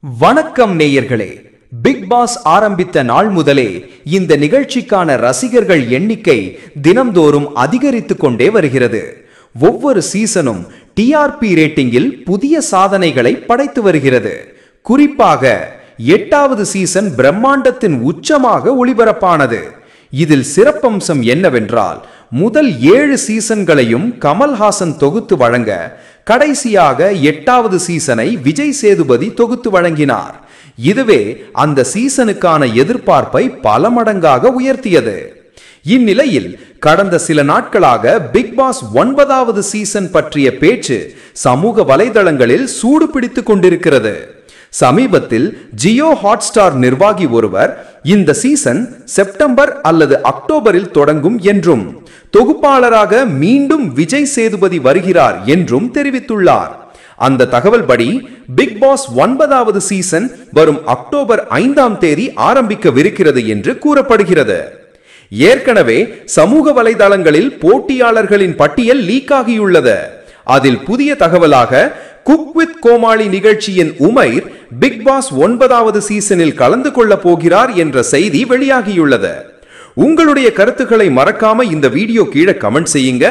வணக்கம் நேயர்களே. Big pass ஆரம்பித்த நாள் முதலே இந்த நிகழ்ச்சிக்கான ரசிகர்கள் எண்ணிக்கை தினம்தோறும் அதிகரித்துக் கொண்டே வருகிறது. ஒவ்வொரு சீசனும் டிஆர்பி ரேட்டிங்கில் புதிய சாதனைகளை படைத்து வருகிறது. குறிப்பாக 8வது சீசன் பிரம்மாண்டத்தின் உச்சமாக ஒளிபரப்பானது. இதில் சிறப்பம்சம் என்னவென்றால், முதல் 7 சீசன்களையும் கமல்ஹாசன் தொகுத்து வழங்க, கடைசியாக 8வது சீசனை விஜய் சேதுபதி தொகுத்து வழங்கினார். இதுவே அந்த சீசனுக்கான எதிர்பார்ப்பை பல மடங்காக உயர்த்தியது. இந்நிலையில் கடந்த சில நாட்களாக பிக் பாஸ் 9வது சீசன் பற்றிய பேச்சு சமூக வலைதளங்களில் சூடு பிடித்துக் கொண்டிருக்கிறது. சமீபத்தில் ஜியோ ஹாட்ஸ்டார் நிர்வாகி ஒருவர் இந்த சீசன் செப்டம்பர் அல்லது அக்டோபரில் தொடங்கும் என்றும், தொகுப்பாளராக மீண்டும் விஜய் சேதுபதி வருகிறார் என்றும் தெரிவித்துள்ளார். அந்த தகவல் படி பிக் பாஸ் 9வது சீசன் வரும் அக்டோபர் 5ஆம் தேதி ஆரம்பிக்கவிருக்கிறது என்று கூறப்படுகிறது. ஏற்கனவே சமூக வலைதளங்களில் போட்டியாளர்களின் பட்டியல் லீக் ஆகியுள்ளது. அதில் புதிய தகவலாக குக் வித் கோமாளி நிகழ்ச்சியின் உமைர் பிக் பாஸ் 9வது சீசனில் கலந்து கொள்ள போகிறார் என்ற செய்தி வெளியாகியுள்ளது. உங்களுடைய கருத்துக்களை மறக்காம இந்த வீடியோ கீழே கமெண்ட் செய்யுங்க.